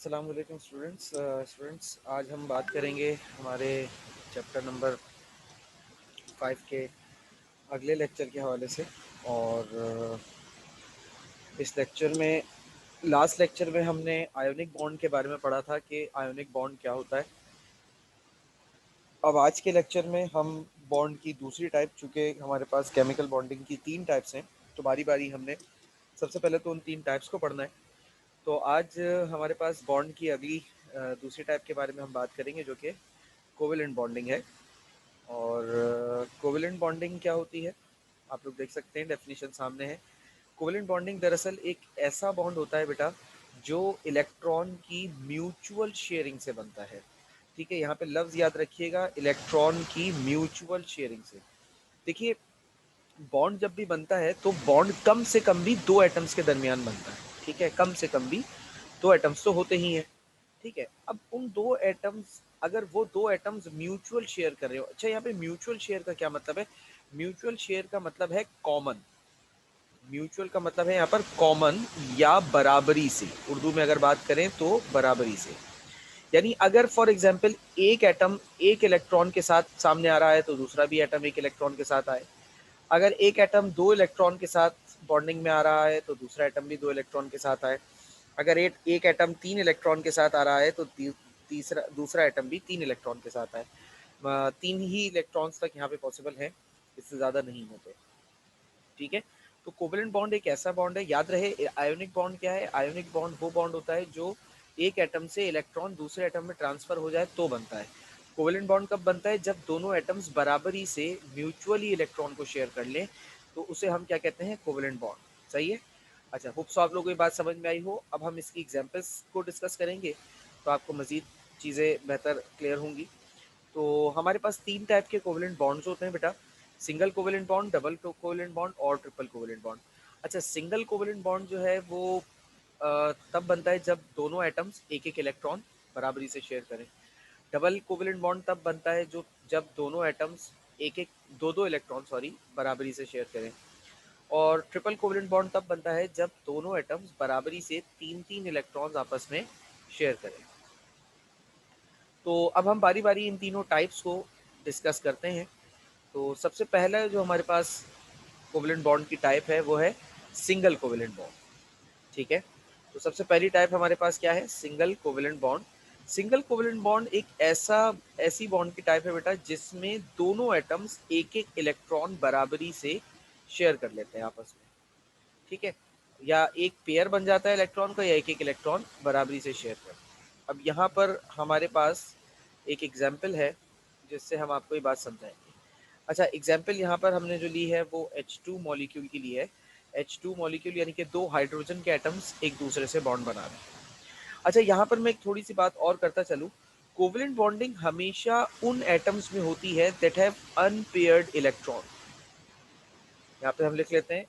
अस्सलाम वालेकुम स्टूडेंट्स आज हम बात करेंगे हमारे चैप्टर नंबर 5 के अगले लेक्चर के हवाले से। और इस लेक्चर में लास्ट लेक्चर में हमने आयोनिक बॉन्ड के बारे में पढ़ा था कि आयोनिक बॉन्ड क्या होता है। अब आज के लेक्चर में हम बॉन्ड की दूसरी टाइप, चूँकि हमारे पास केमिकल बॉन्डिंग की 3 टाइप्स हैं, तो बारी बारी हमने सबसे पहले तो उन 3 टाइप्स को पढ़ना है। तो आज हमारे पास बॉन्ड की अगली दूसरी टाइप के बारे में हम बात करेंगे, जो कि कोवेलेंट बॉन्डिंग है। और कोवेलेंट बॉन्डिंग क्या होती है, आप लोग देख सकते हैं, डेफिनेशन सामने है। कोवेलेंट बॉन्डिंग दरअसल एक ऐसा बॉन्ड होता है बेटा जो इलेक्ट्रॉन की म्यूचुअल शेयरिंग से बनता है। ठीक है, यहाँ पे लफ्ज़ याद रखिएगा, इलेक्ट्रॉन की म्यूचुअल शेयरिंग से। देखिए, बॉन्ड जब भी बनता है तो बॉन्ड कम से कम भी 2 एटम्स के दरमियान बनता है। ठीक है, कम से कम भी 2 एटम्स तो होते ही हैं। ठीक है, अब उन 2 एटम्स, अगर वो 2 एटम्स म्यूचुअल शेयर कर रहे हो, अच्छा यहाँ पे म्यूचुअल शेयर का क्या मतलब है? म्यूचुअल शेयर का मतलब है कॉमन। म्यूचुअल का मतलब है यहाँ पर कॉमन या बराबरी से। उर्दू में अगर बात करें तो बराबरी से। यानी अगर फॉर एग्जाम्पल एक एटम एक इलेक्ट्रॉन के साथ सामने आ रहा है तो दूसरा भी एटम एक इलेक्ट्रॉन के साथ आए। अगर एक एटम 2 इलेक्ट्रॉन के साथ बॉन्डिंग में आ रहा है तो दूसरा एटम भी 2 इलेक्ट्रॉन के साथ आए। अगर एक एटम 3 इलेक्ट्रॉन के साथ आ रहा है तो तीसरा दूसरा एटम भी 3 इलेक्ट्रॉन के साथ आए। 3 ही इलेक्ट्रॉन्स तक यहाँ पे पॉसिबल है, इससे ज़्यादा नहीं होते। ठीक है, तो कोवेलेंट बॉन्ड एक ऐसा बॉन्ड है, याद रहे। आयोनिक बॉन्ड क्या है? आयोनिक बॉन्ड वो बॉन्ड होता है जो एक एटम से इलेक्ट्रॉन दूसरे एटम में ट्रांसफर हो जाए तो बनता है। कोवेलेंट बॉन्ड कब बनता है? जब दोनों एटम्स बराबरी से म्यूचुअली इलेक्ट्रॉन को शेयर कर लें, तो उसे हम क्या कहते हैं? Covalent bond. सही है। अच्छा, होप्स आप लोगों को ये बात समझ में आई हो। अब हम इसकी एग्जांपल्स को डिस्कस करेंगे तो आपको मज़ीद चीज़ें बेहतर क्लियर होंगी। तो हमारे पास 3 टाइप के कोवेलेंट बॉन्ड्स होते हैं बेटा, single covalent bond, double covalent bond और ट्रिपल कोवेलेंट बॉन्ड। अच्छा, सिंगल कोवेलेंट बॉन्ड जो है वो तब बनता है जब दोनों एटम्स एक एक इलेक्ट्रॉन बराबरी से शेयर करें। डबल कोवेलेंट बॉन्ड तब बनता है जो जब दोनों एटम्स एक एक दो दो इलेक्ट्रॉन बराबरी से शेयर करें। और ट्रिपल कोवेलेंट बॉन्ड तब बनता है जब दोनों एटम्स बराबरी से तीन तीन इलेक्ट्रॉन्स आपस में शेयर करें। तो अब हम बारी बारी इन तीनों टाइप्स को डिस्कस करते हैं। तो सबसे पहला जो हमारे पास कोवेलेंट बॉन्ड की टाइप है वो है सिंगल कोवेलेंट बॉन्ड। ठीक है, तो सबसे पहली टाइप हमारे पास क्या है? Single covalent bond. Single covalent bond एक ऐसी बॉन्ड की टाइप है बेटा जिसमें दोनों एटम्स एक एक इलेक्ट्रॉन बराबरी से शेयर कर लेते हैं आपस में। ठीक है, या एक पेयर बन जाता है इलेक्ट्रॉन का, या एक एक इलेक्ट्रॉन बराबरी से शेयर कर। अब यहाँ पर हमारे पास एक एग्जाम्पल है जिससे हम आपको ये बात समझाएंगे। अच्छा, एग्जाम्पल यहाँ पर हमने जो ली है वो H2 मॉलिक्यूल की ली है। H2 मॉलिक्यूल यानी कि 2 हाइड्रोजन के एटम्स एक दूसरे से बॉन्ड बना रहे हैं। अच्छा, यहाँ पर मैं एक थोड़ी सी बात और करता चलूँ। कोवेलेंट बॉन्डिंग हमेशा उन एटम्स में होती है दैट हैव अनपेयर्ड इलेक्ट्रॉन। यहाँ पे हम लिख लेते हैं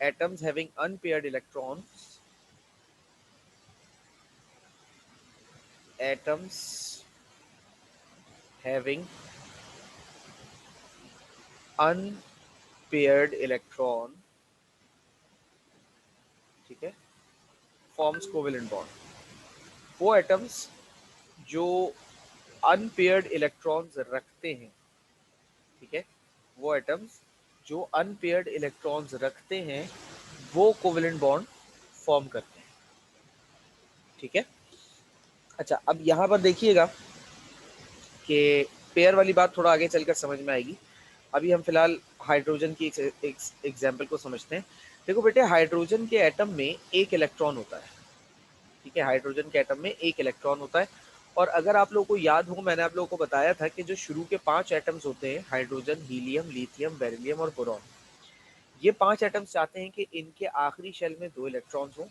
atoms having unpaired electrons, atoms having unpaired electron. ठीक है, फॉर्म्स कोवेलेंट बॉन्ड। वो एटम्स जो अनपेयर्ड इलेक्ट्रॉन्स रखते हैं। ठीक है, वो एटम्स जो अनपेयर्ड इलेक्ट्रॉन्स रखते हैं वो कोवेलेंट बॉन्ड फॉर्म करते हैं। ठीक है, अच्छा अब यहाँ पर देखिएगा कि पेयर वाली बात थोड़ा आगे चलकर समझ में आएगी। अभी हम फिलहाल हाइड्रोजन की एक एग्जाम्पल को समझते हैं। देखो बेटे, हाइड्रोजन के एटम में एक इलेक्ट्रॉन होता है। ठीक है, हाइड्रोजन के एटम में एक इलेक्ट्रॉन होता है। और अगर आप लोगों को याद हो, मैंने आप लोगों को बताया था कि जो शुरू के 5 एटम्स होते हैं, हाइड्रोजन, हीलियम, लिथियम, बेरिलियम और बोरॉन, ये 5 एटम्स चाहते हैं कि इनके आखिरी शेल में 2 इलेक्ट्रॉन्स हों।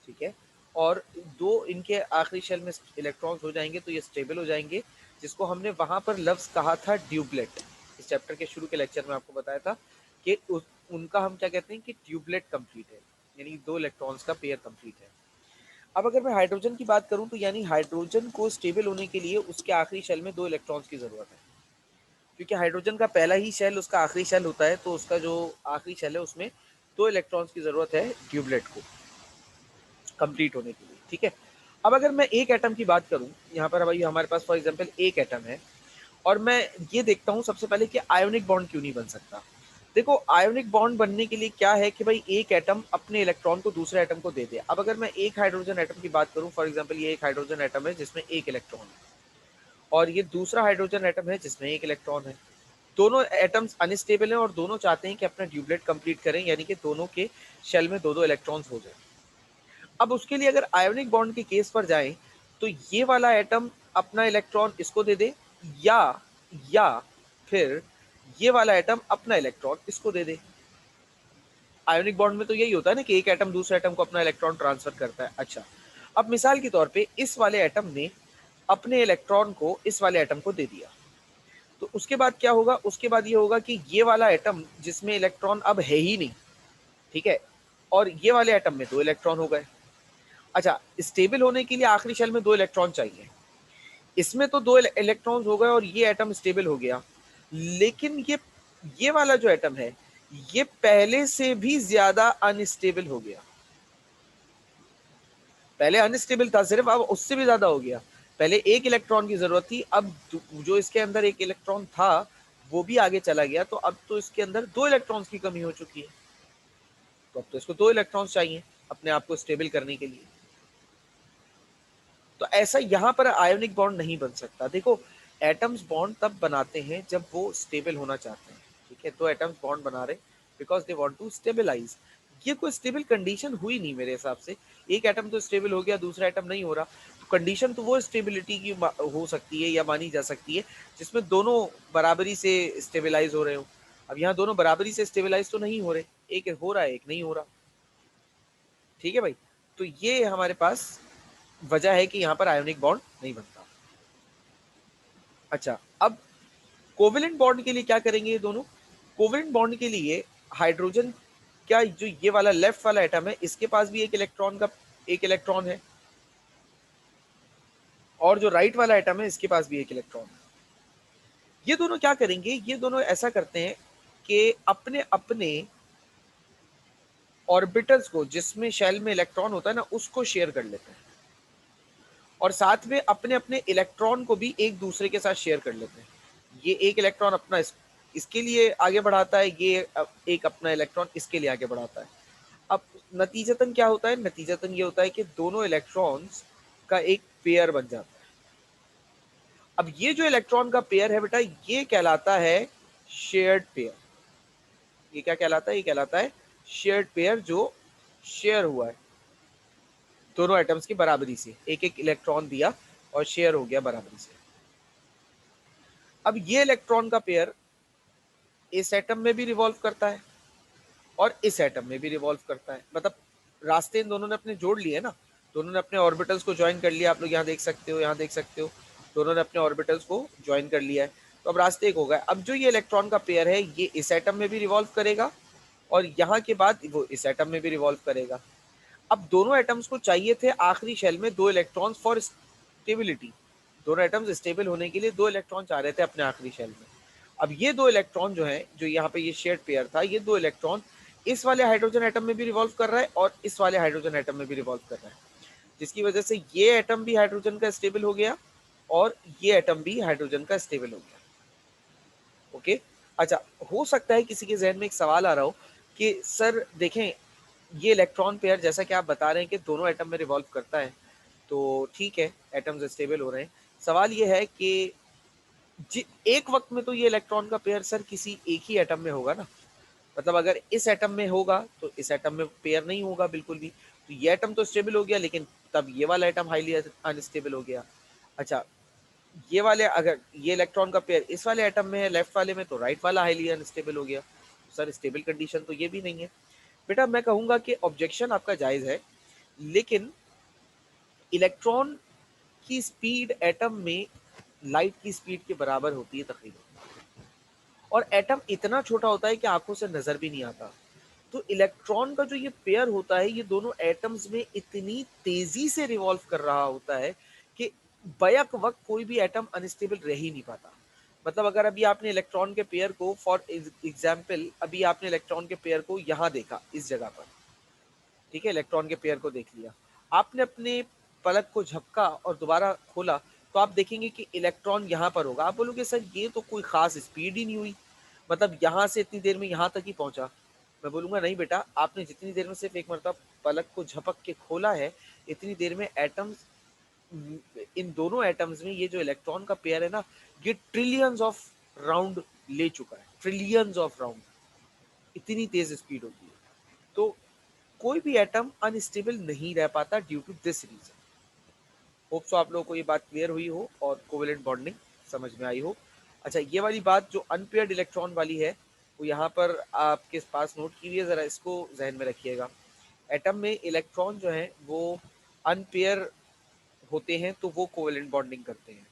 ठीक है, और 2 इनके आखिरी शेल में इलेक्ट्रॉन्स हो जाएंगे तो ये स्टेबल हो जाएंगे, जिसको हमने वहां पर लफ्ज कहा था ट्यूबलेट। इस चैप्टर के शुरू के लेक्चर में आपको बताया था कि उनका हम क्या कहते हैं कि ट्यूबलेट कंप्लीट है, यानी 2 इलेक्ट्रॉन्स का पेयर कंप्लीट है। अब अगर मैं हाइड्रोजन की बात करूं तो यानी हाइड्रोजन को स्टेबल होने के लिए उसके आखिरी शेल में 2 इलेक्ट्रॉन्स की जरूरत है। क्योंकि हाइड्रोजन का पहला ही शेल उसका आखिरी शेल होता है, तो उसका जो आखिरी शेल है उसमें 2 इलेक्ट्रॉन्स की जरूरत है ट्यूबलेट को कंप्लीट होने के लिए। ठीक है, अब अगर मैं एक एटम की बात करूं, यहाँ पर भाई हमारे पास फॉर एग्जांपल एक एटम है, और मैं ये देखता हूँ सबसे पहले कि आयोनिक बॉन्ड क्यों नहीं बन सकता। देखो आयोनिक बॉन्ड बनने के लिए क्या है कि भाई एक एटम अपने इलेक्ट्रॉन को दूसरे एटम को दे दे। अब अगर मैं एक हाइड्रोजन एटम की बात करूं, फॉर एग्जांपल ये एक हाइड्रोजन एटम है जिसमें एक इलेक्ट्रॉन है, और ये दूसरा हाइड्रोजन एटम है जिसमें एक इलेक्ट्रॉन है। दोनों एटम्स अनस्टेबल हैं और दोनों चाहते हैं कि अपना ड्यूबलेट कंप्लीट करें, यानी कि दोनों के शेल में दो दो इलेक्ट्रॉन्स हो जाए। अब उसके लिए अगर आयोनिक बॉन्ड के केस पर जाएं, तो ये वाला एटम अपना इलेक्ट्रॉन इसको दे दे, या या फिर ये वाला एटम अपना इलेक्ट्रॉन इसको दे दे। आयोनिक बॉन्ड में तो यही होता है ना कि एक एटम दूसरे एटम को अपना इलेक्ट्रॉन ट्रांसफर करता है। अच्छा, अब मिसाल के तौर पे इस वाले एटम ने अपने इलेक्ट्रॉन को इस वाले एटम को दे दिया, तो उसके बाद क्या होगा, उसके बाद ये होगा कि ये वाला एटम जिसमें इलेक्ट्रॉन अब है ही नहीं, ठीक है, और ये वाले एटम में दो इलेक्ट्रॉन हो गए। अच्छा, स्टेबल होने के लिए आखिरी शेल में दो इलेक्ट्रॉन चाहिए, इसमें तो दो इलेक्ट्रॉन्स हो गए और ये एटम स्टेबल हो गया। लेकिन ये वाला जो एटम है, ये पहले से भी ज्यादा अनस्टेबल हो गया। पहले अनस्टेबल था सिर्फ, अब उससे भी ज्यादा हो गया। पहले एक इलेक्ट्रॉन की जरूरत थी, अब जो इसके अंदर एक इलेक्ट्रॉन था वो भी आगे चला गया, तो अब तो इसके अंदर दो इलेक्ट्रॉन्स की कमी हो चुकी है। तो अब तो इसको दो इलेक्ट्रॉन्स चाहिए अपने आप को स्टेबल करने के लिए। तो ऐसा यहाँ पर आयोनिक बॉन्ड नहीं बन सकता। देखो एटम्स बॉन्ड तब बनाते हैं जब वो स्टेबल होना चाहते हैं, ठीक है, तो एटम्स बॉन्ड बना रहे because they want to stabilise. ये कोई स्टेबल कंडीशन हुई नहीं मेरे हिसाब से। एक एटम तो स्टेबल हो गया, दूसरा एटम नहीं हो रहा, तो कंडीशन तो वो स्टेबिलिटी की हो सकती है या मानी जा सकती है जिसमें दोनों बराबरी से स्टेबलाइज हो रहे हो। अब यहाँ दोनों बराबरी से स्टेबलाइज तो नहीं हो रहे, एक हो रहा है एक नहीं हो रहा। ठीक है भाई, तो ये हमारे पास वजह है कि यहाँ पर आयोनिक बॉन्ड नहीं बनता। अच्छा, अब कोवेलेंट बॉन्ड के लिए क्या करेंगे ये दोनों। कोवेलेंट बॉन्ड के लिए हाइड्रोजन, क्या जो ये वाला लेफ्ट वाला एटम है इसके पास भी एक इलेक्ट्रॉन है, और जो राइट वाला एटम है इसके पास भी एक इलेक्ट्रॉन है। ये दोनों क्या करेंगे, ये दोनों ऐसा करते हैं कि अपने अपने ऑर्बिटल्स को, जिसमें शेल में इलेक्ट्रॉन होता है ना, उसको शेयर कर लेते हैं, और साथ में अपने अपने इलेक्ट्रॉन को भी एक दूसरे के साथ शेयर कर लेते हैं। ये एक इलेक्ट्रॉन अपना इसके लिए आगे बढ़ाता है, ये एक अपना इलेक्ट्रॉन इसके लिए आगे बढ़ाता है। अब नतीजतन क्या होता है, नतीजतन ये होता है कि दोनों इलेक्ट्रॉन्स का एक पेयर बन जाता है। अब ये जो इलेक्ट्रॉन का पेयर है बेटा, ये कहलाता है शेयर्ड पेयर। ये क्या कहलाता है, ये कहलाता है शेयर्ड पेयर, जो शेयर हुआ है दोनों एटम्स की बराबरी से, एक एक इलेक्ट्रॉन दिया और शेयर हो गया बराबरी से। अब ये इलेक्ट्रॉन का पेयर इस एटम में भी रिवॉल्व करता है और इस एटम में भी रिवॉल्व करता है, मतलब रास्ते इन दोनों ने अपने जोड़ लिए ना, दोनों ने अपने ऑर्बिटल्स को ज्वाइन कर लिया। आप लोग यहाँ देख सकते हो, यहाँ देख सकते हो, दोनों ने अपने ऑर्बिटल्स को ज्वाइन कर लिया है, तो अब रास्ते एक हो गए। अब जो ये इलेक्ट्रॉन का पेयर है ये इस एटम में भी रिवॉल्व करेगा और यहाँ के बाद वो इस एटम में भी रिवॉल्व करेगा। अब दोनों एटम्स को चाहिए थे आखिरी शेल में दो इलेक्ट्रॉन्स फॉर स्टेबिलिटी। दोनों एटम्स स्टेबल होने के लिए दो इलेक्ट्रॉन चाह रहे थे अपने आखिरी शेल में। अब ये दो इलेक्ट्रॉन जो है, जो यहाँ पे ये शेयर्ड पेयर था, ये दो इलेक्ट्रॉन इस वाले हाइड्रोजन एटम में भी रिवॉल्व कर रहा है और इस वाले हाइड्रोजन एटम में भी रिवॉल्व कर रहा है, जिसकी वजह से ये एटम भी हाइड्रोजन का स्टेबल हो गया और ये एटम भी हाइड्रोजन का स्टेबल हो गया। ओके। अच्छा, हो सकता है किसी के जहन में एक सवाल आ रहा हो कि सर देखें, ये इलेक्ट्रॉन पेयर जैसा कि आप बता रहे हैं कि दोनों एटम में रिवॉल्व करता है, तो ठीक है एटम्स स्टेबल हो रहे हैं। सवाल ये है कि एक वक्त में तो ये इलेक्ट्रॉन का पेयर सर किसी एक ही एटम में होगा ना, मतलब अगर इस एटम में होगा तो इस एटम में पेयर नहीं होगा बिल्कुल भी। तो ये एटम तो स्टेबल हो गया, लेकिन तब ये वाला एटम हाईली अनस्टेबल हो गया। अच्छा, ये वाले अगर ये इलेक्ट्रॉन का पेयर इस वाले एटम में है लेफ्ट वाले में, तो राइट वाला हाईली अनस्टेबल हो गया। सर स्टेबल कंडीशन तो ये भी नहीं है। बेटा मैं कहूंगा कि ऑब्जेक्शन आपका जायज है, लेकिन इलेक्ट्रॉन की स्पीड एटम में लाइट की स्पीड के बराबर होती है तकरीबन, और एटम इतना छोटा होता है कि आंखों से नजर भी नहीं आता। तो इलेक्ट्रॉन का जो ये पेयर होता है, ये दोनों एटम्स में इतनी तेजी से रिवॉल्व कर रहा होता है कि बैक वक्त कोई भी एटम अनस्टेबल रह ही नहीं पाता। मतलब अगर अभी आपने इलेक्ट्रॉन के पेयर को फॉर एग्जाम्पल, अभी आपने इलेक्ट्रॉन के पेयर को यहाँ देखा इस जगह पर, ठीक है, इलेक्ट्रॉन के पेयर को देख लिया आपने, अपने पलक को झपका और दोबारा खोला तो आप देखेंगे कि इलेक्ट्रॉन यहाँ पर होगा। आप बोलोगे सर ये तो कोई ख़ास स्पीड ही नहीं हुई, मतलब यहाँ से इतनी देर में यहाँ तक ही पहुँचा। मैं बोलूँगा नहीं बेटा, आपने जितनी देर में सिर्फ़ एक मरतबा पलक को झपक के खोला है, इतनी देर में एटम्स इन दोनों एटम्स में ये जो इलेक्ट्रॉन का पेयर है ना, ये ट्रिलियंस ऑफ राउंड ले चुका है, ट्रिलियंस ऑफ राउंड, इतनी तेज़ स्पीड होती है। तो कोई भी एटम अनस्टेबल नहीं रह पाता due to this reason. Hope so आप लोगों को ये बात क्लियर हुई हो और कोवेलेंट बॉन्डिंग समझ में आई हो। अच्छा, ये वाली बात जो अनपेयर्ड इलेक्ट्रॉन वाली है, वो यहाँ पर आपके पास नोट की हुई है, ज़रा इसको जहन में रखिएगा। एटम में इलेक्ट्रॉन जो हैं वो अनपेयर होते हैं तो वो कोवेलेंट बॉन्डिंग करते हैं।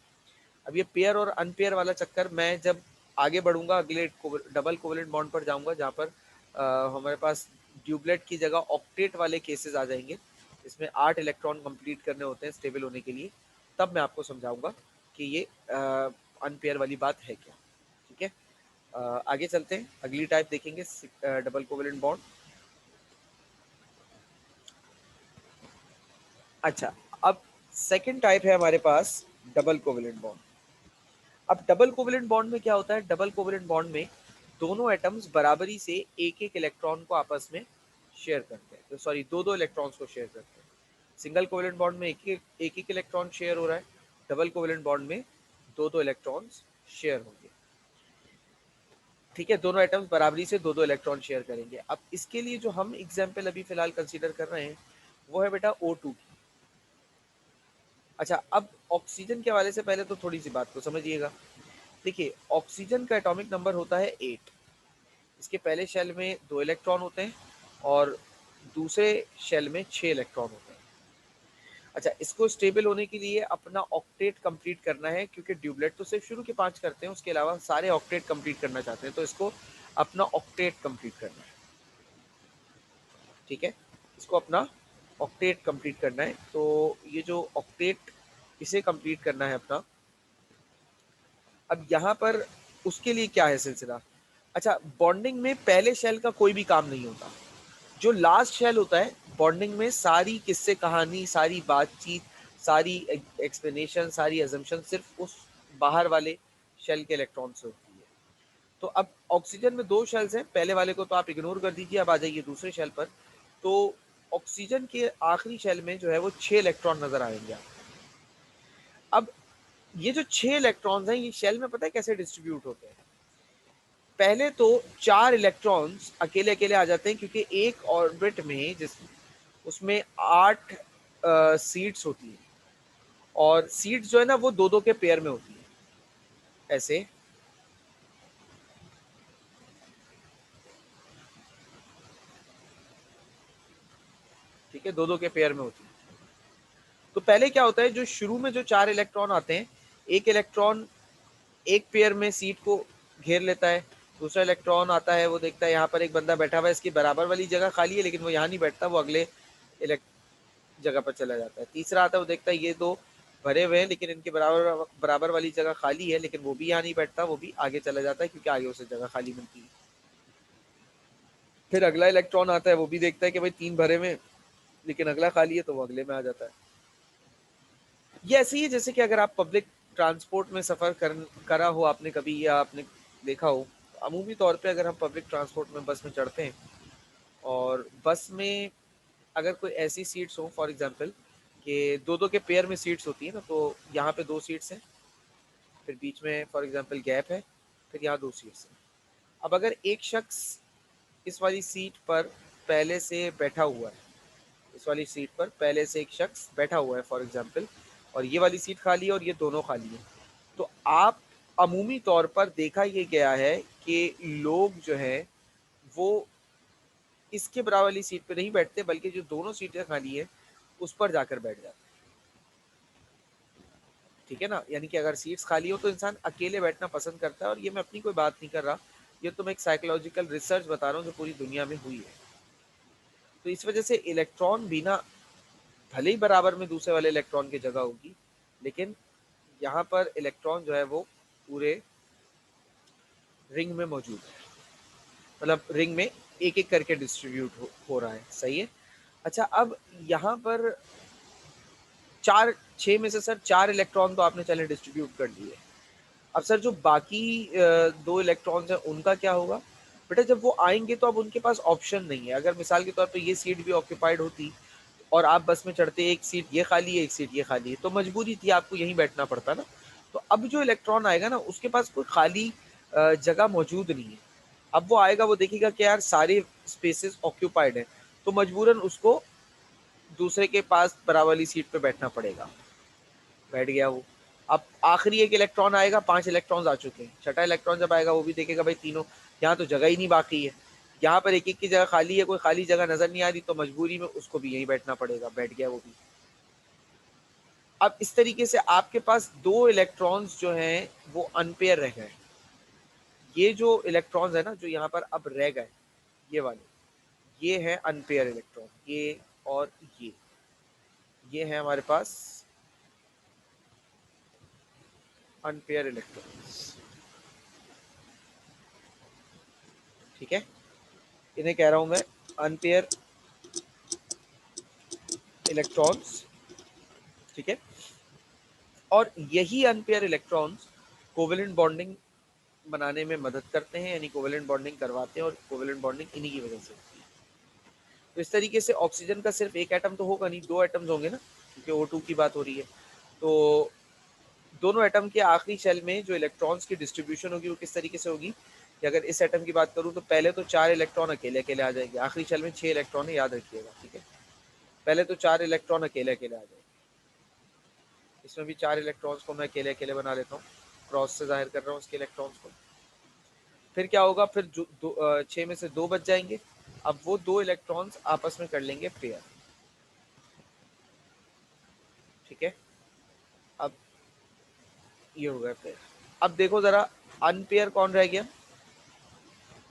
अब ये पेयर और अनपेयर वाला चक्कर मैं जब आगे बढ़ूंगा अगले डबल कोवेलेंट बॉन्ड पर जाऊंगा, जहाँ पर हमारे पास ड्यूबलेट की जगह ऑक्टेट वाले केसेस आ जाएंगे, इसमें 8 इलेक्ट्रॉन कंप्लीट करने होते हैं स्टेबल होने के लिए, तब मैं आपको समझाऊंगा कि ये अनपेयर वाली बात है क्या। ठीक है, आगे चलते हैं, अगली टाइप देखेंगे डबल कोवेलेंट बॉन्ड। अच्छा, अब सेकेंड टाइप है हमारे पास डबल कोवेलेंट बॉन्ड। अब डबल कोवेलेंट बॉन्ड में क्या होता है, डबल कोवेलेंट बॉन्ड में दोनों एटम्स बराबरी से एक एक इलेक्ट्रॉन को आपस में शेयर करते हैं, तो सॉरी दो दो इलेक्ट्रॉन्स को शेयर करते हैं। सिंगल कोवेलेंट बॉन्ड में एक एक इलेक्ट्रॉन शेयर हो रहा है, डबल कोवेलेंट बॉन्ड में दो दो इलेक्ट्रॉन्स शेयर होंगे। ठीक है, दोनों एटम्स बराबरी से दो दो इलेक्ट्रॉन शेयर करेंगे। अब इसके लिए जो हम एग्जाम्पल अभी फिलहाल कंसीडर कर रहे हैं वो है बेटा O2 की। अच्छा, अब ऑक्सीजन के हवाले से पहले तो थोड़ी सी बात को समझिएगा। देखिए, ऑक्सीजन का एटॉमिक नंबर होता है 8। इसके पहले शेल में 2 इलेक्ट्रॉन होते हैं और दूसरे शेल में 6 इलेक्ट्रॉन होते हैं। अच्छा, इसको स्टेबल होने के लिए अपना ऑक्टेट कंप्लीट करना है, क्योंकि ड्यूबलेट तो सिर्फ शुरू के 5 करते हैं, उसके अलावा सारे ऑक्टेट कंप्लीट करना चाहते हैं, तो इसको अपना ऑक्टेट कंप्लीट करना है। ठीक है, इसको अपना ऑक्टेट कंप्लीट करना है। तो ये जो ऑक्टेट इसे कंप्लीट करना है अपना, अब यहाँ पर उसके लिए क्या है सिलसिला। अच्छा, बॉन्डिंग में पहले शेल का कोई भी काम नहीं होता, जो लास्ट शेल होता है बॉन्डिंग में सारी किस्से कहानी, सारी बातचीत, सारी एक्सप्लेनेशन, सारी एजम्पशन सिर्फ उस बाहर वाले शेल के इलेक्ट्रॉन से होती है। तो अब ऑक्सीजन में 2 शेल्स हैं, पहले वाले को तो आप इग्नोर कर दीजिए, अब आ जाइए दूसरे शेल पर। तो ऑक्सीजन के आखिरी शेल में जो है वो 6 इलेक्ट्रॉन नजर आएंगे आपको। अब ये जो 6 इलेक्ट्रॉन्स हैं, ये शेल में पता है कैसे डिस्ट्रीब्यूट होते हैं। पहले तो 4 इलेक्ट्रॉन्स अकेले अकेले आ जाते हैं, क्योंकि एक ऑर्बिट में जिस उसमें 8 सीड्स होती हैं, और सीड्स जो है ना वो दो दो के पेयर में होती है, ऐसे। ठीक है, दो दो के पेयर में होती है। तो पहले क्या होता है, जो शुरू में जो 4 इलेक्ट्रॉन आते हैं, एक इलेक्ट्रॉन एक पेयर में सीट को घेर लेता है, दूसरा इलेक्ट्रॉन आता है, वो देखता है यहाँ पर एक बंदा बैठा हुआ है, इसकी बराबर वाली जगह खाली है, लेकिन वो यहाँ नहीं बैठता, वो अगले जगह पर चला जाता है। तीसरा आता है, वो देखता है ये दो भरे हुए हैं, लेकिन इनके बराबर बराबर वाली जगह खाली है, लेकिन वो भी यहाँ नहीं बैठता, वो भी आगे चला जाता है, क्योंकि आगे उसे जगह खाली मिलती है। फिर अगला इलेक्ट्रॉन आता है, वो भी देखता है कि भाई 3 भरे में, लेकिन अगला खाली है, तो वो अगले में आ जाता है। ये ऐसे ही है जैसे कि अगर आप पब्लिक ट्रांसपोर्ट में सफ़र करा हो आपने कभी, या आपने देखा हो, अमूमी तौर पे अगर हम पब्लिक ट्रांसपोर्ट में बस में चढ़ते हैं, और बस में अगर कोई ऐसी सीट्स हो फॉर एग्जांपल कि दो दो के पेयर में सीट्स होती है ना, तो यहाँ पे 2 सीट्स हैं, फिर बीच में फॉर एग्जांपल गैप है, फिर यहाँ 2 सीट्स हैं। अब अगर एक शख्स इस वाली सीट पर पहले से बैठा हुआ है, इस वाली सीट पर पहले से एक शख्स बैठा हुआ है फॉर एग्जांपल, और ये वाली सीट खाली है और ये दोनों खाली है, तो आप अमूमी तौर पर देखा ये गया है कि लोग जो हैं वो इसके बराबर वाली सीट पे नहीं बैठते, बल्कि जो दोनों सीटें खाली है उस पर जाकर बैठ जाते हैं। ठीक है ना, यानी कि अगर सीट्स खाली हो तो इंसान अकेले बैठना पसंद करता है, और ये मैं अपनी कोई बात नहीं कर रहा, ये तो मैं एक साइकोलॉजिकल रिसर्च बता रहा हूँ जो पूरी दुनिया में हुई है। तो इस वजह से इलेक्ट्रॉन भी ना, भले ही बराबर में दूसरे वाले इलेक्ट्रॉन की जगह होगी, लेकिन यहाँ पर इलेक्ट्रॉन जो है वो पूरे रिंग में मौजूद है, मतलब रिंग में एक एक करके डिस्ट्रीब्यूट हो रहा है। सही है। अच्छा, अब यहाँ पर चार 6 में से सर 4 इलेक्ट्रॉन तो आपने चले डिस्ट्रीब्यूट कर दिए। अब सर जो बाकी 2 इलेक्ट्रॉन्स हैं उनका क्या होगा? बेटा जब वो आएँगे तो अब उनके पास ऑप्शन नहीं है। अगर मिसाल के तौर पे ये सीट भी ऑक्यूपाइड होती और आप बस में चढ़ते, एक सीट ये खाली है, एक सीट ये खाली है, तो मजबूरी थी आपको यहीं बैठना पड़ता ना। तो अब जो इलेक्ट्रॉन आएगा ना उसके पास कोई खाली जगह मौजूद नहीं है। अब वो आएगा, वो देखेगा कि यार सारे स्पेसेस ऑक्यूपाइड हैं, तो मजबूरन उसको दूसरे के पास बराबर वाली सीट पे बैठना पड़ेगा। बैठ गया वो। अब आखिरी एक इलेक्ट्रॉन आएगा, 5 इलेक्ट्रॉन्स आ चुके हैं। छठा इलेक्ट्रॉन जब आएगा वो भी देखेगा भाई तीनों, यहाँ तो जगह ही नहीं बाकी है। यहाँ पर एक-एक की जगह खाली है, कोई खाली जगह नज़र नहीं आ रही, तो मजबूरी में उसको भी यहीं बैठना पड़ेगा। बैठ गया वो भी। अब इस तरीके से आपके पास 2 इलेक्ट्रॉन्स जो हैं वो अनपेयर रह गए। ये जो इलेक्ट्रॉन्स है ना जो यहाँ पर अब रह गए, ये वाले, ये हैं अनपेयर इलेक्ट्रॉन, ये और ये हैं हमारे पास अनपेयर इलेक्ट्रॉन्स। ठीक है, इन्हें कह रहा हूं मैं अनपेयर इलेक्ट्रॉन्स। ठीक है, और यही अनपेयर इलेक्ट्रॉन्स कोवेलेंट बॉन्डिंग बनाने में मदद करते हैं, यानी कोवेलेंट बॉन्डिंग करवाते हैं, और कोवेलेंट बॉन्डिंग इन्हीं की वजह से होती है। तो इस तरीके से ऑक्सीजन का सिर्फ एक एटम तो होगा नहीं, 2 एटम्स होंगे ना, क्योंकि O2 की बात हो रही है। तो दोनों एटम के आखिरी शेल में जो इलेक्ट्रॉन्स की डिस्ट्रीब्यूशन होगी वो किस तरीके से होगी कि अगर इस एटम की बात करूं तो पहले तो 4 इलेक्ट्रॉन अकेले अकेले आ जाएंगे, आखिरी शेल में 6 इलेक्ट्रॉन है, याद रखिएगा। ठीक है, पहले तो 4 इलेक्ट्रॉन अकेले अकेले आ जाएंगे। इसमें भी 4 इलेक्ट्रॉन्स को मैं अकेले अकेले बना लेता हूँ, क्रॉस से जाहिर कर रहा हूँ इसके इलेक्ट्रॉन्स को। फिर क्या होगा, फिर जो 6 में से 2 बच जाएंगे। अब वो 2 इलेक्ट्रॉन्स आपस में कर लेंगे पेयर। ठीक है, अब ये हो गया पेयर। अब देखो जरा, अनपेयर कौन रह गया?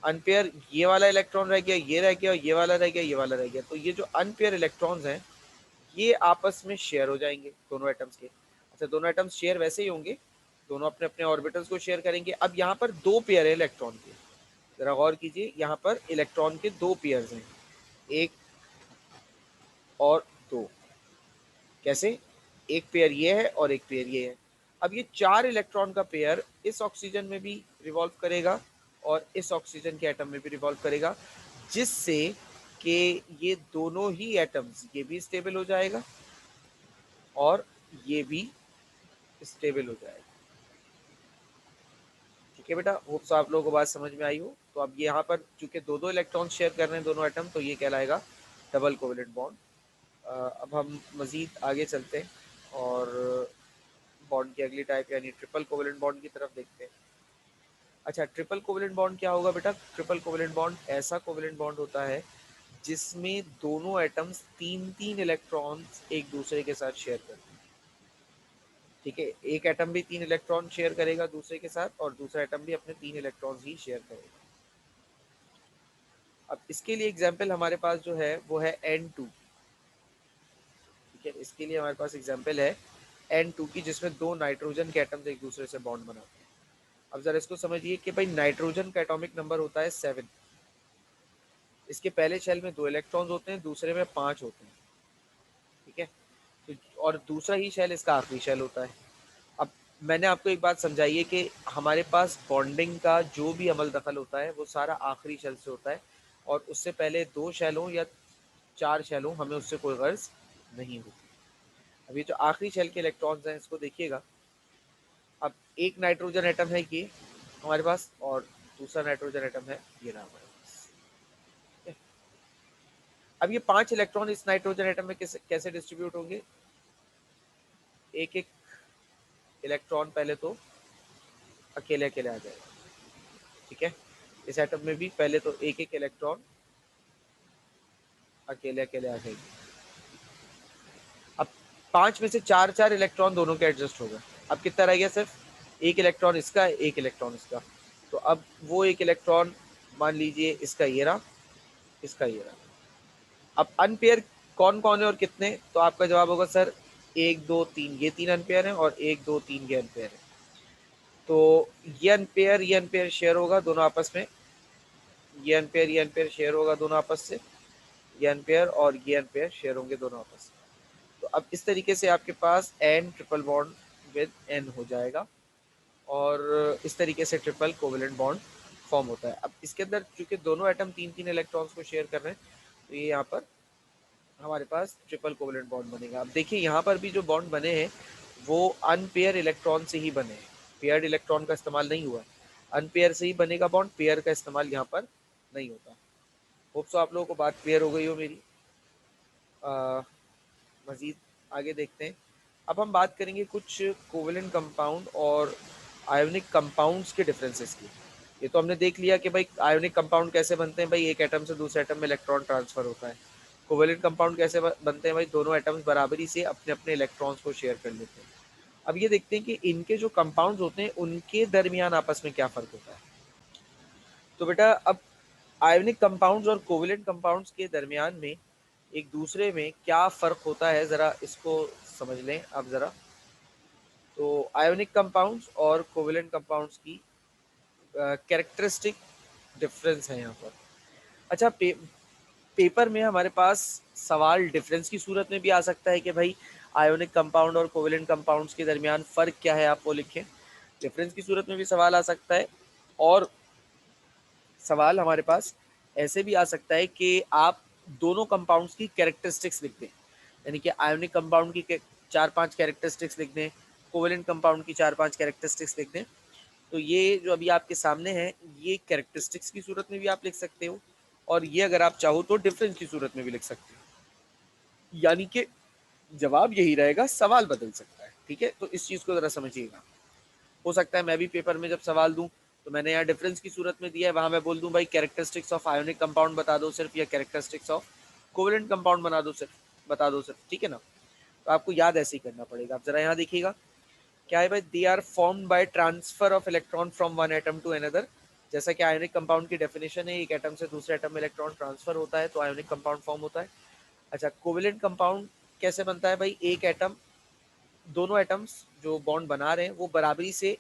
अनपेयर ये वाला इलेक्ट्रॉन रह गया, ये रह गया, ये वाला रह गया, ये वाला रह गया। तो ये जो अनपेयर इलेक्ट्रॉन्स हैं ये आपस में शेयर हो जाएंगे दोनों एटम्स के। अच्छा, दोनों एटम्स शेयर वैसे ही होंगे, दोनों अपने अपने ऑर्बिटल्स को शेयर करेंगे। अब यहाँ पर 2 पेयर है इलेक्ट्रॉन के, जरा गौर कीजिए, यहाँ पर इलेक्ट्रॉन के 2 पेयर्स हैं, 1 और 2। कैसे? एक पेयर ये है और एक पेयर ये है। अब ये 4 इलेक्ट्रॉन का पेयर इस ऑक्सीजन में भी रिवॉल्व करेगा और इस ऑक्सीजन के एटम में भी रिवॉल्व करेगा, जिससे कि ये दोनों ही एटम्स, ये भी स्टेबल हो जाएगा और ये भी स्टेबल हो जाएगा। ठीक है बेटा, होप्स आप लोगों को बात समझ में आई हो। तो अब यहाँ पर चूंकि दो दो इलेक्ट्रॉन शेयर कर रहे हैं दोनों एटम, तो ये कहलाएगा डबल कोवेलेंट बॉन्ड। अब हम मज़ीद आगे चलते हैं और बॉन्ड की अगली टाइप यानी ट्रिपल कोवेलेंट बॉन्ड की तरफ देखते हैं। अच्छा, ट्रिपल कोवेलेंट बॉन्ड क्या होगा बेटा? ट्रिपल कोवेलेंट बॉन्ड ऐसा कोवेलेंट बॉन्ड होता है जिसमें दोनों एटम्स 3-3 इलेक्ट्रॉन्स एक दूसरे के साथ शेयर करते हैं। ठीक है, एक एटम भी 3 इलेक्ट्रॉन शेयर करेगा दूसरे के साथ और दूसरा एटम भी अपने 3 इलेक्ट्रॉन ही शेयर करेगा। अब इसके लिए एग्जाम्पल हमारे पास जो है वो है N2। ठीक है, इसके लिए हमारे पास एग्जाम्पल है N2 की, जिसमें 2 नाइट्रोजन के एटम्स एक दूसरे से बॉन्ड बनाते हैं। अब जरा इसको समझिए कि भाई नाइट्रोजन का एटॉमिक नंबर होता है 7। इसके पहले शेल में 2 इलेक्ट्रॉन्स होते हैं, दूसरे में 5 होते हैं। ठीक है, तो और दूसरा ही शेल इसका आखिरी शेल होता है। अब मैंने आपको एक बात समझाई है कि हमारे पास बॉन्डिंग का जो भी अमल दखल होता है वो सारा आखिरी शेल से होता है, और उससे पहले 2 शेलों या 4 शेलों हमें उससे कोई गर्ज नहीं होती। अब ये जो आखिरी शेल के इलेक्ट्रॉन्स हैं इसको देखिएगा। अब एक नाइट्रोजन एटम है ये हमारे पास, और दूसरा नाइट्रोजन एटम है ये रहा हमारे पास। ठीक है? अब ये 5 इलेक्ट्रॉन इस नाइट्रोजन एटम में कैसे डिस्ट्रीब्यूट होंगे? एक एक इलेक्ट्रॉन पहले तो अकेले अकेले आ जाएगा। ठीक है, इस एटम में भी पहले तो एक एक इलेक्ट्रॉन अकेले अकेले आ जाएगी। अब 5 में से 4-4 इलेक्ट्रॉन दोनों के एडजस्ट हो गए। अब कितना रह गया? सिर्फ एक इलेक्ट्रॉन इसका, एक इलेक्ट्रॉन इसका। तो अब वो एक इलेक्ट्रॉन मान लीजिए इसका ये रहा, इसका ये रहा। अब अनपेयर कौन कौन है और कितने? तो आपका जवाब होगा सर 1 2 3, ये 3 अनपेयर हैं और 1 2 3 ये अनपेयर है। तो ये अनपेयर शेयर होगा दोनों आपस में, ये अनपेयर शेयर होगा दोनों आपस से, ये अनपेयर और ये अनपेयर शेयर होंगे दोनों आपस में। तो अब इस तरीके से आपके पास N triple bond with N हो जाएगा और इस तरीके से ट्रिपल कोवेलेंट बॉन्ड फॉर्म होता है। अब इसके अंदर चूंकि दोनों एटम 3-3 इलेक्ट्रॉन्स को शेयर कर रहे हैं तो ये यहाँ पर हमारे पास ट्रिपल कोवेलेंट बॉन्ड बनेगा। अब देखिए यहाँ पर भी जो बॉन्ड बने हैं वो अनपेयर इलेक्ट्रॉन से ही बने हैं, पेयर्ड इलेक्ट्रॉन का इस्तेमाल नहीं हुआ है। अनपेयर से ही बनेगा बॉन्ड, पेयर का इस्तेमाल यहाँ पर नहीं होता। होप सो आप लोगों को बात क्लियर हो गई हो मेरी। मज़ीद आगे देखते हैं। अब हम बात करेंगे कुछ कोवेलेंट कंपाउंड और आयोनिक कंपाउंड्स के डिफरेंसेस की। ये तो हमने देख लिया कि भाई आयोनिक कंपाउंड कैसे बनते हैं, भाई एक एटम से दूसरे एटम में इलेक्ट्रॉन ट्रांसफर होता है। कोवेलेंट कंपाउंड कैसे बनते हैं, भाई दोनों एटम्स बराबरी से अपने अपने इलेक्ट्रॉन्स को शेयर कर लेते हैं। अब ये देखते हैं कि इनके जो कंपाउंड्स होते हैं उनके दरमियान आपस में क्या फ़र्क होता है। तो बेटा अब आयोनिक कंपाउंड्स और कोवेलेंट कंपाउंड्स के दरमियान में एक दूसरे में क्या फ़र्क होता है, ज़रा इसको समझ लें अब ज़रा। तो आयोनिक कंपाउंड्स और कोवेलेंट कंपाउंड्स की कैरेक्टरिस्टिक डिफरेंस है यहाँ पर। अच्छा पेपर में हमारे पास सवाल डिफरेंस की सूरत में भी आ सकता है कि भाई आयोनिक कंपाउंड और कोवेलेंट कंपाउंड्स के दरमियान फ़र्क क्या है, आप वो लिखें। डिफरेंस की सूरत में भी सवाल आ सकता है और सवाल हमारे पास ऐसे भी आ सकता है कि आप दोनों कंपाउंड्स की कैरेक्टरिस्टिक्स लिख दें, यानी कि आयोनिक कंपाउंड की 4-5 कैरेक्टरिस्टिक्स लिख दें, कोवेलेंट कंपाउंड की 4-5 कैरेक्टरिस्टिक्स लिख दें। तो ये जो अभी आपके सामने है ये कैरेक्टरिस्टिक्स की सूरत में भी आप लिख सकते हो और ये अगर आप चाहो तो डिफरेंस की सूरत में भी लिख सकते हो, यानी कि जवाब यही रहेगा, सवाल बदल सकता है। ठीक है, तो इस चीज़ को ज़रा समझिएगा। हो सकता है मैं भी पेपर में जब सवाल दूं तो मैंने यहाँ डिफरेंस की सूरत में दिया है, वहां मैं बोल दूं भाई कैरेक्टरिस्टिक्स ऑफ आयोनिक कंपाउंड बता दो सिर्फ, या कैरेक्टरिस्टिक्स ऑफ कोवेलेंट कंपाउंड बता दो सिर्फ। ठीक है ना, तो आपको याद ऐसे ही करना पड़ेगा। आप जरा यहाँ देखिएगा क्या है भाई, they are formed by transfer of electron from one atom to another. जैसा कि आयोनिक कंपाउंड की डेफिनेशन है, एक एटम से दूसरे एटम में इलेक्ट्रॉन ट्रांसफर होता है तो आयोनिक कंपाउंड फॉर्म होता है। अच्छा, कोवेलेंट कंपाउंड कैसे बनता है भाई, एक एटम, दोनों एटम्स जो बॉन्ड बना रहे हैं वो बराबरी से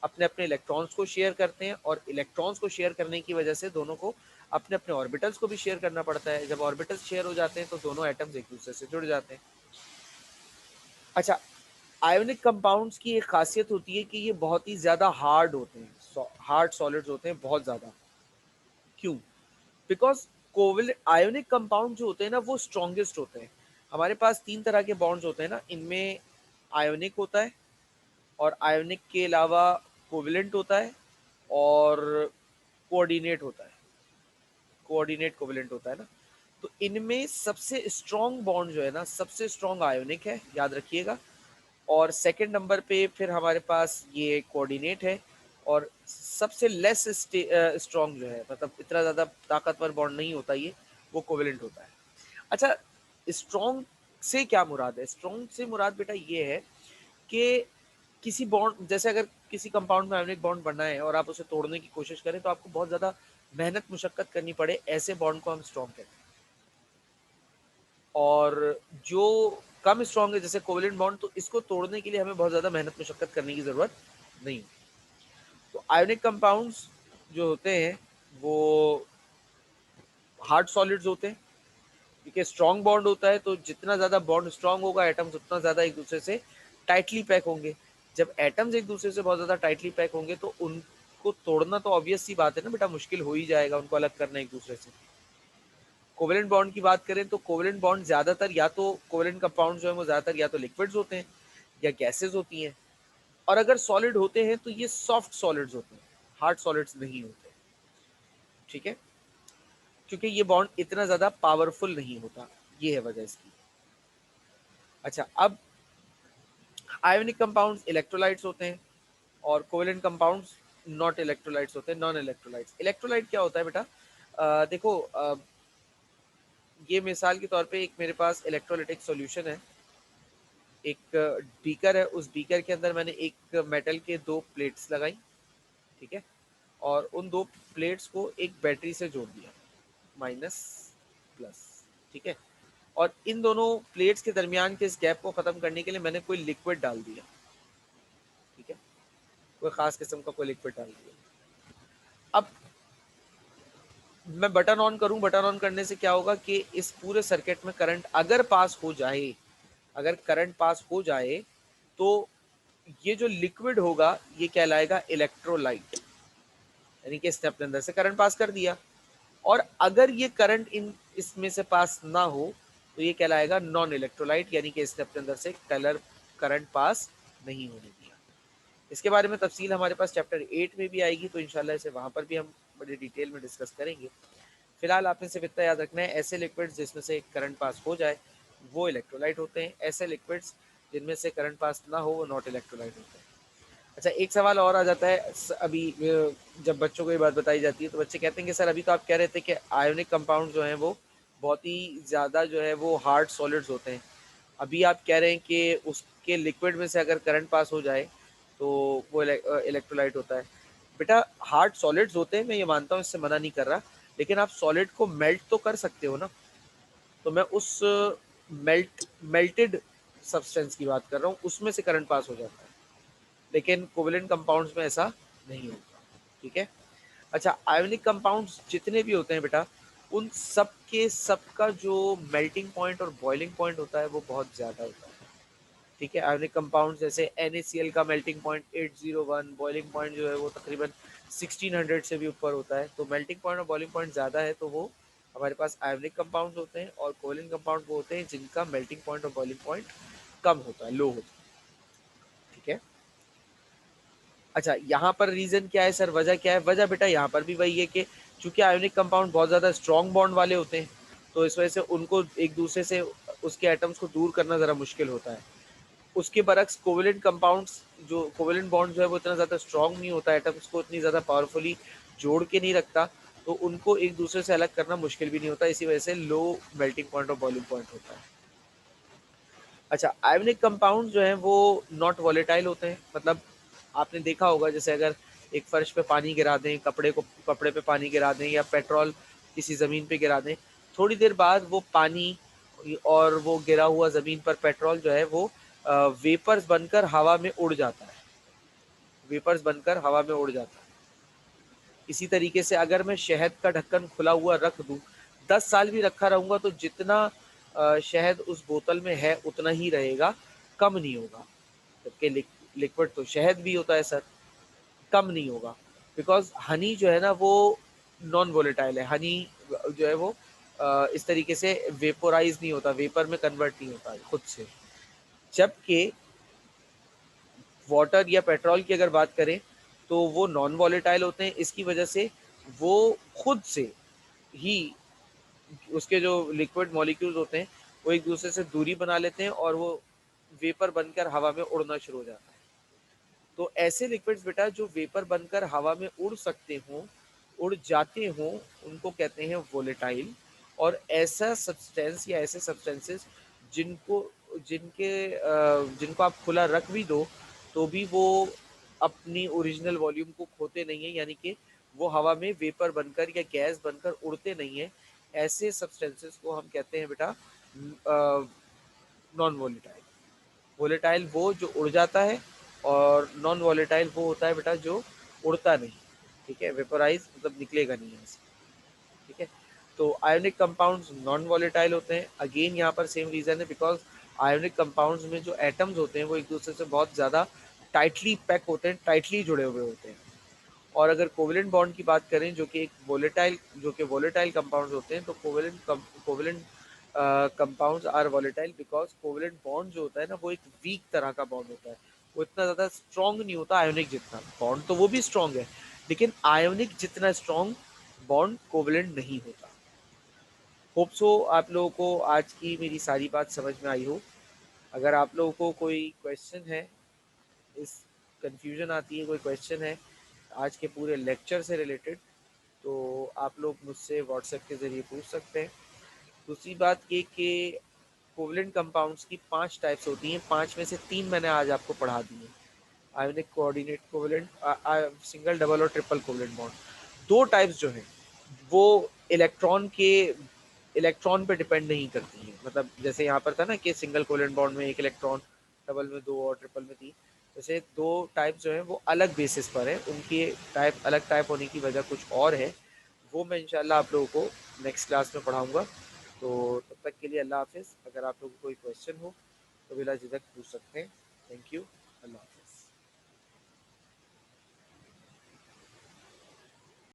अपने अपने इलेक्ट्रॉन्स को शेयर करते हैं और इलेक्ट्रॉन्स को शेयर करने की वजह से दोनों को अपने अपने ऑर्बिटल्स को भी शेयर करना पड़ता है। जब ऑर्बिटल्स शेयर हो जाते हैं तो दोनों एटम्स एक दूसरे से जुड़ जाते हैं। अच्छा, आयोनिक कंपाउंड्स की एक खासियत होती है कि ये बहुत ही ज़्यादा हार्ड होते हैं, हार्ड सॉलिड्स होते हैं बहुत ज़्यादा। क्यों? बिकॉज कोवेलेंट आयोनिक कंपाउंड जो होते हैं ना वो स्ट्रॉन्गेस्ट होते हैं। हमारे पास 3 तरह के बॉन्ड्स होते हैं ना, इनमें आयोनिक होता है और आयोनिक के अलावा कोवेलेंट होता है और कोऑर्डिनेट होता है, कोऑर्डिनेट कोवेलेंट होता है ना। तो इनमें सबसे स्ट्रॉन्ग बॉन्ड जो है ना, सबसे स्ट्रॉन्ग आयोनिक है, याद रखिएगा। और सेकंड नंबर पे फिर हमारे पास ये कोऑर्डिनेट है और सबसे लेस स्ट्रॉन्ग जो है, मतलब इतना ज़्यादा ताकतवर बॉन्ड नहीं होता ये, वो कोवेलेंट होता है। अच्छा, स्ट्रॉन्ग से क्या मुराद है, स्ट्रॉन्ग से मुराद बेटा ये है कि किसी बॉन्ड, जैसे अगर किसी कंपाउंड में आयोनिक बॉन्ड बनना है और आप उसे तोड़ने की कोशिश करें तो आपको बहुत ज़्यादा मेहनत मुशक्कत करनी पड़े, ऐसे बॉन्ड को हम स्ट्रॉन्ग कहते हैं। और जो कम स्ट्रॉन्ग है जैसे कोवेलेंट बॉन्ड, तो इसको तोड़ने के लिए हमें बहुत ज़्यादा मेहनत मुशक्कत करने की ज़रूरत नहीं। तो आयोनिक कंपाउंड्स जो होते हैं वो हार्ड सॉलिड्स होते हैं, क्योंकि स्ट्रॉन्ग बॉन्ड होता है तो जितना ज़्यादा बॉन्ड स्ट्रॉन्ग होगा एटम्स उतना ज़्यादा एक दूसरे से टाइटली पैक होंगे। जब एटम्स एक दूसरे से बहुत ज़्यादा टाइटली पैक होंगे तो उनको तोड़ना तो ऑब्वियस सी बात है ना बेटा, मुश्किल हो ही जाएगा उनको अलग करना एक दूसरे से। कोवेलेंट बॉन्ड की बात करें तो कोवेलेंट बॉन्ड ज़्यादातर या तो कोवेलेंट कंपाउंड जो है वो ज़्यादातर या तो लिक्विड्स होते हैं या गैसेज होती हैं, और अगर सॉलिड होते हैं तो ये सॉफ्ट सॉलिड्स होते हैं, हार्ड सॉलिड्स नहीं होते। ठीक है, क्योंकि ये बॉन्ड इतना ज़्यादा पावरफुल नहीं होता, ये है वजह इसकी। अच्छा, अब आयोनिक कंपाउंड्स इलेक्ट्रोलाइट्स होते हैं और कोवेलेंट कंपाउंड्स नॉट इलेक्ट्रोलाइट्स होते हैं, नॉन इलेक्ट्रोलाइट्स। इलेक्ट्रोलाइट क्या होता है बेटा, देखो ये मिसाल के तौर पे एक मेरे पास इलेक्ट्रोलाइटिक सॉल्यूशन है, एक बीकर है, उस बीकर के अंदर मैंने एक मेटल के 2 प्लेट्स लगाई। ठीक है, और उन 2 प्लेट्स को एक बैटरी से जोड़ दिया, माइनस प्लस। ठीक है, और इन दोनों प्लेट्स के दरमियान के इस गैप को ख़त्म करने के लिए मैंने कोई लिक्विड डाल दिया। ठीक है, कोई ख़ास किस्म का कोई लिक्विड डाल दिया। अब मैं बटन ऑन करूं, बटन ऑन करने से क्या होगा कि इस पूरे सर्किट में करंट अगर पास हो जाए अगर करंट पास हो जाए तो ये जो लिक्विड होगा ये कहलाएगा इलेक्ट्रोलाइट, यानी कि इसने अपने अंदर से करंट पास कर दिया। और अगर ये करंट इन इसमें से पास ना हो तो ये कहलाएगा नॉन इलेक्ट्रोलाइट, यानी कि इसने अपने अंदर से करंट पास नहीं होने दिया। इसके बारे में तफसील हमारे पास चैप्टर 8 में भी आएगी, तो इंशाल्लाह इसे वहाँ पर भी हम बड़ी डिटेल में डिस्कस करेंगे। फिलहाल आपने सिर्फ इतना याद रखना है, ऐसे लिक्विड्स जिसमें से करंट पास हो जाए वो इलेक्ट्रोलाइट होते हैं, ऐसे लिक्विड्स जिनमें से करंट पास ना हो वो नॉट इलेक्ट्रोलाइट होते हैं। अच्छा, एक सवाल और आ जाता है अभी जब बच्चों को ये बात बताई जाती है तो बच्चे कहते हैं कि सर अभी तो आप कह रहे थे कि आयोनिक कंपाउंड जो हैं वो बहुत ही ज़्यादा जो है वो हार्ड सॉलिड्स होते हैं, अभी आप कह रहे हैं कि उसके लिक्विड में से अगर करंट पास हो जाए तो वो इलेक्ट्रोलाइट होता है। बेटा, हार्ड सॉलिड्स होते हैं, मैं ये मानता हूँ, इससे मना नहीं कर रहा, लेकिन आप सॉलिड को मेल्ट तो कर सकते हो ना। तो मैं उस मेल्टेड सब्सटेंस की बात कर रहा हूँ, उसमें से करंट पास हो जाता है, लेकिन कोवेलेंट कंपाउंड्स में ऐसा नहीं होता। ठीक है। अच्छा, आयोनिक कंपाउंड्स जितने भी होते हैं बेटा, उन सब के सबका जो मेल्टिंग पॉइंट और बॉइलिंग पॉइंट होता है वो बहुत ज़्यादा होता है। ठीक है। आयोनिक कंपाउंड जैसे NaCl का मेल्टिंग पॉइंट 801, बॉइलिंग पॉइंट जो है वो तकरीबन 1600 से भी ऊपर होता है। तो मेल्टिंग पॉइंट और बॉइलिंग पॉइंट ज़्यादा है तो वो हमारे पास आयोनिक कंपाउंड होते हैं, और कोवेलेंट कंपाउंड वो होते हैं जिनका मेल्टिंग पॉइंट और बॉइलिंग पॉइंट कम होता है, लो होता है। ठीक है। अच्छा, यहाँ पर रीज़न क्या है सर, वजह क्या है? वजह बेटा यहाँ पर भी वही है कि चूंकि आयोनिक कंपाउंड बहुत ज़्यादा स्ट्रॉन्ग बॉन्ड वाले होते हैं, तो इस वजह से उनको एक दूसरे से उसके एटम्स को दूर करना ज़रा मुश्किल होता है। उसके बरक्स कोवेलेंट कंपाउंड्स, जो कोवेलेंट बॉन्ड जो है वो इतना ज़्यादा स्ट्रॉन्ग नहीं होता, एटम्स को इतनी ज़्यादा पावरफुली जोड़ के नहीं रखता, तो उनको एक दूसरे से अलग करना मुश्किल भी नहीं होता, इसी वजह से लो मेल्टिंग पॉइंट और बॉइलिंग पॉइंट होता है। अच्छा, आयोनिक कंपाउंड जो हैं वो नॉट वॉलेटाइल होते हैं, मतलब आपने देखा होगा जैसे अगर एक फर्श पे पानी गिरा दें, कपड़े पे पानी गिरा दें, या पेट्रोल किसी ज़मीन पे गिरा दें, थोड़ी देर बाद वो पानी और वो गिरा हुआ ज़मीन पर पेट्रोल जो है वो वेपर्स बनकर हवा में उड़ जाता है, वेपर्स बनकर हवा में उड़ जाता है। इसी तरीके से अगर मैं शहद का ढक्कन खुला हुआ रख दूं, 10 साल भी रखा रहूंगा तो जितना शहद उस बोतल में है उतना ही रहेगा, कम नहीं होगा। जबकि लिक्विड तो शहद भी होता है सर, कम नहीं होगा, बिकॉज हनी जो है ना वो नॉन वोलेटाइल है। हनी जो है वो इस तरीके से वेपोराइज नहीं होता, वेपर में कन्वर्ट नहीं होता खुद से। जबकि वाटर या पेट्रोल की अगर बात करें तो वो नॉन वॉलेटाइल होते हैं, इसकी वजह से वो खुद से ही उसके जो लिक्विड मॉलिक्यूल्स होते हैं वो एक दूसरे से दूरी बना लेते हैं और वो वेपर बनकर हवा में उड़ना शुरू हो जाता है। तो ऐसे लिक्विड्स बेटा जो वेपर बनकर हवा में उड़ सकते हों, उड़ जाते हों, उनको कहते हैं वोलेटाइल। और ऐसा सब्सटेंस या ऐसे सब्सटेंसेस जिनको जिनको आप खुला रख भी दो तो भी वो अपनी ओरिजिनल वॉल्यूम को खोते नहीं है, यानी कि वो हवा में वेपर बनकर या गैस बनकर उड़ते नहीं है। ऐसे सब्सटेंसेस को हम कहते हैं बेटा नॉन वोलेटाइल। वोलेटाइल वो जो उड़ जाता है, और नॉन वोलेटाइल वो होता है बेटा जो उड़ता नहीं। ठीक है, वेपोराइज मतलब निकलेगा नहीं यहाँ से। ठीक है। तो आयोनिक कंपाउंड्स नॉन वोलेटाइल होते हैं, अगेन यहाँ पर सेम रीज़न है, बिकॉज आयोनिक कंपाउंड्स में जो एटम्स होते हैं वो एक दूसरे से बहुत ज़्यादा टाइटली पैक होते हैं, टाइटली जुड़े हुए होते हैं। और अगर कोवेलेंट बॉन्ड की बात करें जो कि एक वोलेटाइल जो कि वोलेटाइल कंपाउंड्स होते हैं, तो covalent compounds are volatile because covalent bond जो होता है ना वो एक वीक तरह का बॉन्ड होता है, वो इतना ज़्यादा स्ट्रॉन्ग नहीं होता आयोनिक जितना। बॉन्ड तो वो भी स्ट्रॉन्ग है, लेकिन आयोनिक जितना स्ट्रॉन्ग बॉन्ड कोवेलेंट नहीं होता। होप सो आप लोगों को आज की मेरी सारी बात समझ में आई हो। अगर आप लोगों को कोई क्वेश्चन है, इस कंफ्यूजन आती है, कोई क्वेश्चन है आज के पूरे लेक्चर से रिलेटेड, तो आप लोग मुझसे व्हाट्सएप के ज़रिए पूछ सकते हैं। दूसरी बात ये कि कोवलेंट कंपाउंड्स की 5 टाइप्स होती हैं, 5 में से 3 मैंने आज आपको पढ़ा दी हैं। Ionic coordinate covalent, single double और ट्रिपल कोवलेंट बॉन्ड। 2 टाइप्स जो हैं वो इलेक्ट्रॉन पे डिपेंड नहीं करती हैं, मतलब जैसे यहाँ पर था ना कि सिंगल कोवलेंट बॉन्ड में 1 इलेक्ट्रॉन, डबल में 2 और ट्रिपल में 3। जैसे 2 टाइप जो हैं वो अलग बेसिस पर है, उनकी टाइप अलग टाइप होने की वजह कुछ और है, वो मैं इंशाल्लाह आप लोगों को नेक्स्ट क्लास में पढ़ाऊँगा। तो तब तक के लिए अल्लाह हाफ़िज़। अगर आप लोगों को कोई क्वेश्चन हो तो बिला झिझक पूछ सकते हैं। Thank you. अल्लाह हाफ़िज़।